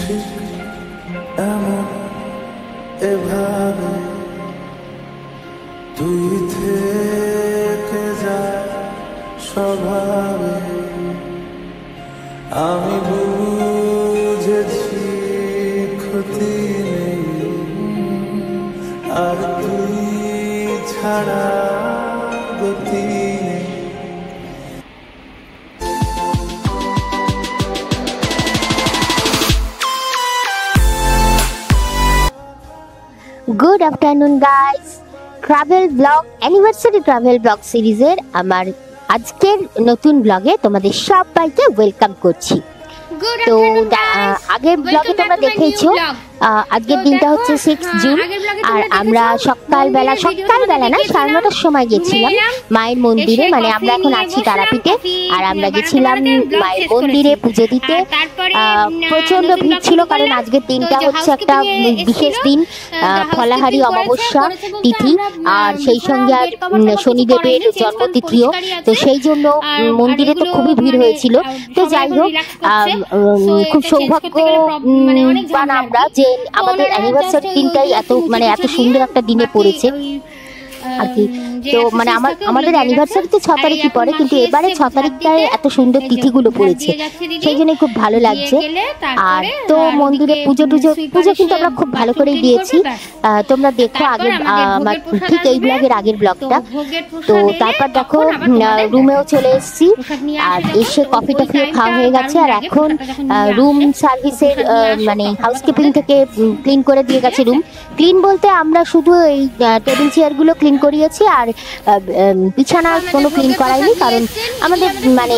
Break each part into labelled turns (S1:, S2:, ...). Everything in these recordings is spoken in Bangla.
S1: ঠিক এমন এভাবে তুই থেকে যা স্বভাবে আমি বুঝেছি ক্ষতি নেই আর তুই ছাড়া গতি নেই।
S2: Good afternoon guys, travel blog anniversary travel blog সিরিজের আমার আজকের নতুন ব্লগে তোমাদের সবাইকে ওয়েলকাম করছি। তো আগের ব্লগে তোমরা দেখেছো আজকের দিনটা হচ্ছে 6 জুন আর আমরা সকালবেলা না 9:30টার সময় গেছিলাম মায়ের মন্দিরে, মানে আমরা এখন আছি তারাপীঠে আর আমরা গেছিলাম মায়ের মন্দিরে পুজো দিতে। প্রচন্ড ভিড় ছিল কারণ আজকের দিনটা হচ্ছে একটা বিশেষ দিন, ফলাহারি অমাবস্যা তিথি আর সেই সঙ্গে আর শনিদেবের জন্মতিথিও, তো সেই জন্য মন্দিরে তো খুবই ভিড় হয়েছিল। তো যাই হোক, খুব সৌভাগ্যবান আমরা যে আমাদের অ্যানিভার্সারি দিনটাই এত সুন্দর একটা দিনে পড়েছে আর কি। তো মানে আমাদের অ্যানিভার্সারি তো 6 তারিখই পড়ে, কিন্তু এবারে 6 তারিখটায় এত সুন্দর তিথিগুলো পড়েছে, সেই জন্য খুব ভালো লাগছে। আর তো মন্দিরে পুজো কিন্তু আমরা খুব ভালো করেই দিয়েছি। তোমরা দেখো আগের ঠিক এই ব্লগের আগের ব্লগটা। তো তারপর দেখো রুমেও চলে এসেছি আর এসে কফি টফিও খাওয়া হয়ে গেছে আর এখন রুম সার্ভিসের মানে হাউসকিপিং থেকে ক্লিন করে দিয়ে গেছে রুম। ক্লিন বলতে আমরা শুধু এই টেবিল চেয়ারগুলো ক্লিন করিয়েছি আর বিছানার কোনো ক্লিন করাইনি, কারণ আমাদের মানে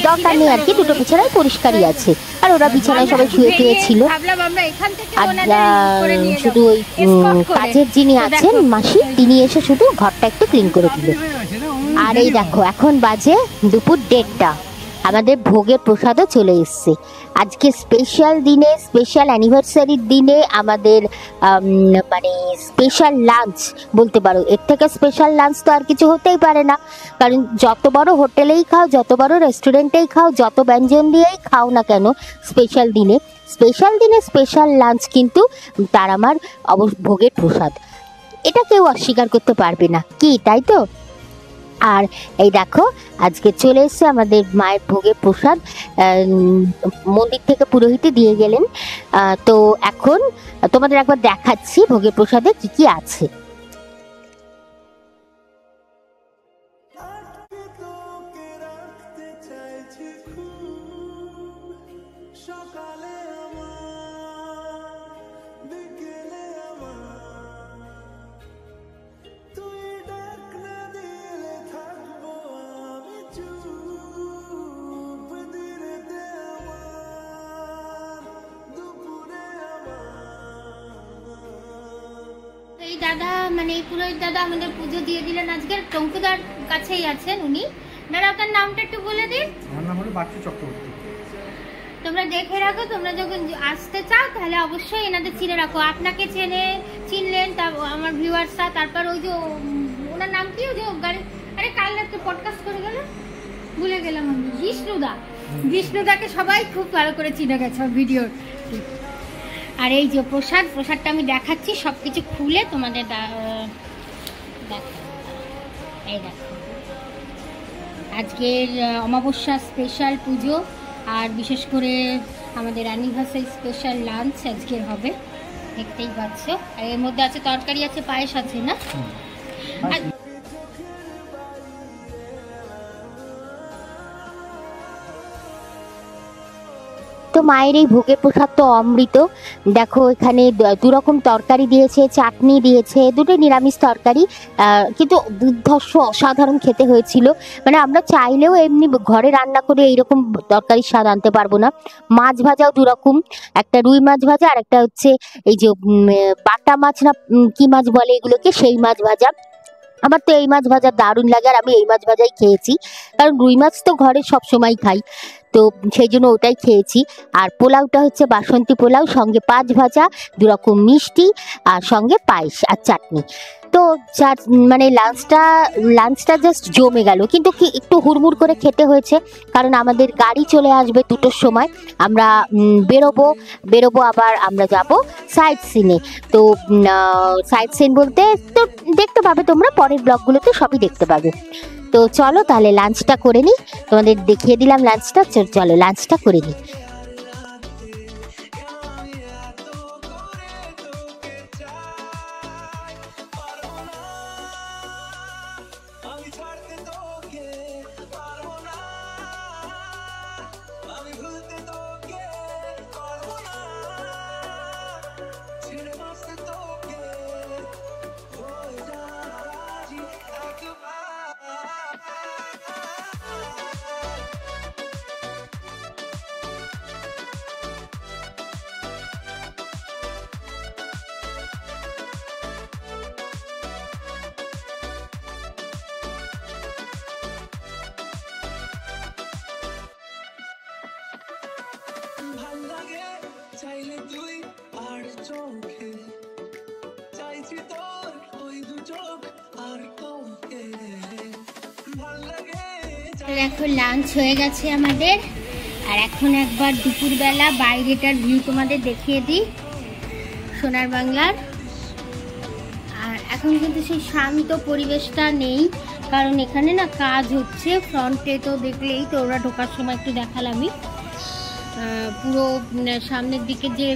S2: দরকার নেই আর কি, দুটো বিছানায় পরিষ্কারই আছে আর ওরা বিছানায় সবাই শুয়ে শুয়েছিল। আর শুধু ওই কাজের যিনি আছেন মাসি, তিনি এসে শুধু ঘরটা একটু ক্লিন করে দিল। আর এই দেখো এখন বাজে দুপুর 1:30, আমাদের ভোগের প্রসাদও চলে এসছে। আজকে স্পেশাল দিনে, স্পেশাল অ্যানিভার্সারির দিনে আমাদের মানে স্পেশাল লাঞ্চ বলতে পারো, এর থেকে স্পেশাল লাঞ্চ তো আর কিছু হতেই পারে না, কারণ যত বড় হোটেলেই খাও, যত বড় রেস্টুরেন্টেই খাও, যত ব্যঞ্জন দিয়েই খাও না কেন, স্পেশাল দিনে স্পেশাল লাঞ্চ কিন্তু তার আমার ভোগের প্রসাদ, এটা কেউ অস্বীকার করতে পারবে না কি, তাই তো? আর এই দেখো আজকে চলে এসছে আমাদের মায়ের ভোগের প্রসাদ, মন্দির থেকে পুরোহিতই দিয়ে গেলেন। তো এখন তোমাদের একবার দেখাচ্ছি ভোগের প্রসাদে কি কি আছে।
S3: এই দাদা মানে এই পুরোহিত দাদা আমাদের পুজো দিয়ে দিলেন আজকে, টঙ্কুদার কাছেই আছেন উনি। দাদা আপনার নামটা একটু বলে দিন।
S4: আমার নাম হলো বাচ্চু চক্রবর্তী।
S3: তোমরা দেখে রাখো, তোমরা যখন আসতে চাও তাহলে অবশ্যই এনাদের চিনে রাখো। আপনাকে চিনলেন তা আমার ভিউয়ার্সরা। তারপর ওই যে ওনার নাম কি, ওই যে গাড়ি, আরে কাল রাতে পডকাস্ট করে গেল, ভুলে গেলাম আমি, বিষ্ণুদাকে সবাই খুব ভালো করে চিনে গেছে ভিডিওর। আর এই যে প্রসাদটা আমি দেখাচ্ছি সব কিছু খুলে তোমাদের দেখো। এই দেখো আজকের অমাবস্যা স্পেশাল পুজো আর বিশেষ করে আমাদের অ্যানিভার্সারি স্পেশাল লাঞ্চ আজকের হবে, দেখতেই পাচ্ছ। আর এর মধ্যে আছে তরকারি, আছে পায়েস আছে না।
S2: তো মায়ের এই ভোগের প্রসাদ তো অমৃত। দেখো এখানে 2 রকম তরকারি দিয়েছে, চাটনি দিয়েছে, দুটো নিরামিষ তরকারি, কিন্তু দুর্ধর্ষ অসাধারণ খেতে হয়েছিল। মানে আমরা চাইলেও এমনি ঘরে রান্না করে এইরকম তরকারির স্বাদ আনতে পারবো না। মাছ ভাজাও 2 রকম, একটা রুই মাছ ভাজা আর একটা হচ্ছে এই যে বাটা মাছ না কি মাছ বলে এগুলোকে, সেই মাছ ভাজা। আমার তো এই মাছ ভাজা দারুণ লাগে আর আমি এই মাছ ভাজাই খেয়েছি, কারণ রুই মাছ তো ঘরে সব সময় খাই। তো সেই জন্য ওটাই খেয়েছি। আর পোলাওটা হচ্ছে বাসন্তী পোলাও, সঙ্গে পাঁচ ভাজা, 2 রকম মিষ্টি, আর সঙ্গে পায়েস আর চাটনি। তো মানে লাঞ্চটা জাস্ট জমে গেল, কিন্তু কি একটু হুড়মুড় করে খেতে হয়েছে, কারণ আমাদের গাড়ি চলে আসবে 2টোর সময়। আমরা বেরোবো আবার আমরা যাব সাইট সিনে। তো সাইট সিন বলতে তো দেখতে পাবে তোমরা পরের ব্লগগুলোতে, সবই দেখতে পাবে। তো চলো তাহলে লাঞ্চটা করে নিই, তোমাদের দেখিয়ে দিলাম লাঞ্চটা। চলো লাঞ্চটা করে নিই।
S1: চাইলে তুই আর চোখে চাইছি তোর ওই দু চোখ আর তোকে ভাল লাগে।
S3: এখন লাঞ্চ হয়ে গেছে আমাদের, আর এখন একবার দুপুরবেলা বাইরেটার ভিউ তোমাদের দেখিয়ে দিই সোনার বাংলার। আর এখন কিন্তু সেই শান্ত পরিবেশটা নেই, কারণ এখানে না কাজ হচ্ছে ফ্রন্টে। তো দেখলেই তো ওরা ঢোকার সময় একটু দেখালামই, পুরো সামনের দিকে যে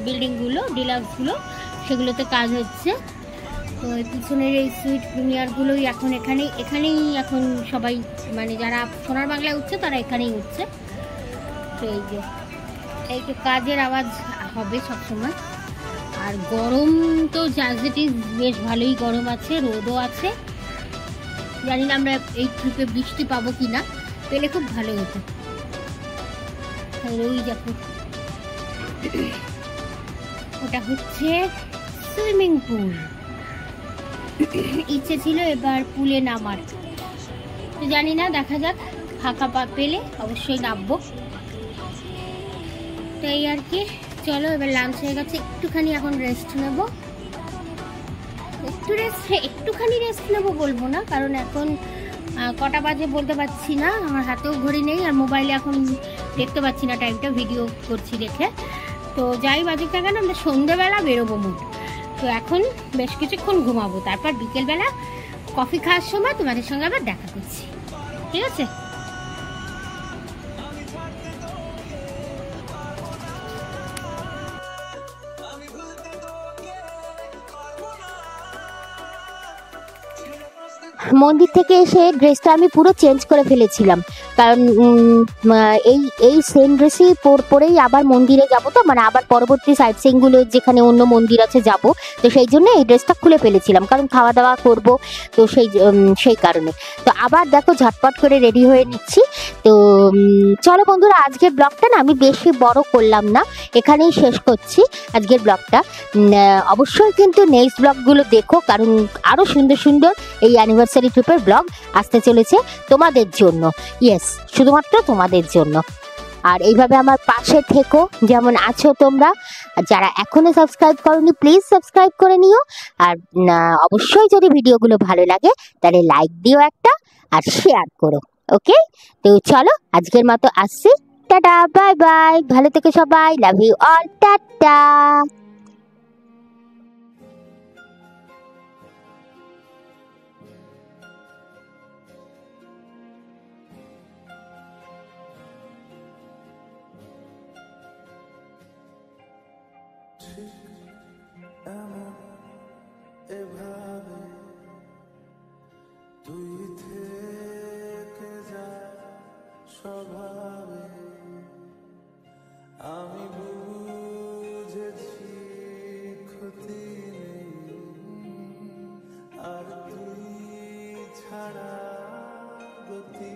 S3: বিল্ডিংগুলো ডিলাক্সগুলো সেগুলোতে কাজ হচ্ছে। তো পিছনের এই সুইট প্রিমিয়ারগুলোই এখন এখানেই এখন সবাই মানে যারা সোনার বাংলায় উঠছে তারা এখানেই উঠছে। তো এই তো কাজের আওয়াজ হবে সবসময়। আর গরম তো অ্যাজ ইট ইজ বেশ ভালোই গরম আছে, রোদও আছে। জানি না আমরা এই ট্রিপে বৃষ্টি পাবো কি না, পেলে খুব ভালো হতো। ওই দেখো ওটা হচ্ছে সুইমিং পুল। ইচ্ছে ছিল এবার পুলে নামার, তো জানি না, দেখা যাক। ফাঁকা পেলে অবশ্যই নামবো। তো এই আর কি, চলো এবার লাঞ্চ হয়ে গেছে, একটুখানি এখন রেস্ট নেব। একটুখানি রেস্ট নেবো বলবো না, কারণ এখন কটা বাজে বলতে পারছি না, আমার হাতেও ঘড়ি নেই, আর মোবাইলে এখন দেখতে পাচ্ছি না টাইমটা, ভিডিও করছি দেখে। তো যাই বাজে না কেন, আমরা সন্ধ্যেবেলা বেরোবো মোট। তো এখন বেশ কিছুক্ষণ ঘুমাবো, তারপর বিকেলবেলা কফি খাওয়ার সময় তোমাদের সঙ্গে আবার দেখা করছি, ঠিক আছে?
S2: মন্দির থেকে এসে ড্রেসটা আমি পুরো চেঞ্জ করে ফেলেছিলাম, কারণ এই সেম ড্রেসই পরেই আবার মন্দিরে যাব। তো মানে আবার পরবর্তী সাইট সিইংগুলো যেখানে অন্য মন্দির আছে যাব, তো সেই জন্য এই ড্রেসটা খুলে ফেলেছিলাম, কারণ খাওয়া দাওয়া করব। তো সেই কারণে তো আবার দেখো ঝটপট করে রেডি হয়ে নিচ্ছি। তো চলো বন্ধুরা, আজকের ব্লগটা না আমি বেশি বড় করলাম না, এখানেই শেষ করছি আজকের ব্লগটা। অবশ্যই কিন্তু নেক্সট ব্লগগুলো দেখো, কারণ আরও সুন্দর সুন্দর এই অ্যানিভার্সারি ট্রিপের ব্লগ আসতে চলেছে তোমাদের জন্য। ইয়েস, শুধুমাত্র তোমাদের জন্য। আর এইভাবে আমার পাশে থেকো যেমন আছো তোমরা। যারা এখনো সাবস্ক্রাইব করোনি প্লিজ সাবস্ক্রাইব করে নিও। আর অবশ্যই যদি ভিডিওগুলো ভালো লাগে তাহলে লাইক দিও একটা, আর শেয়ার করো। ওকে, তো চলো আজকের মতো আসছি, টাটা, বাই বাই, ভালো থেকো সবাই, লাভ ইউ অল, টাটা।
S1: এমন এভাবে তুই থেকে যা স্বভাবে, আমি বুঝেছি ক্ষতি নেই, আর তুই ছাড়া গতি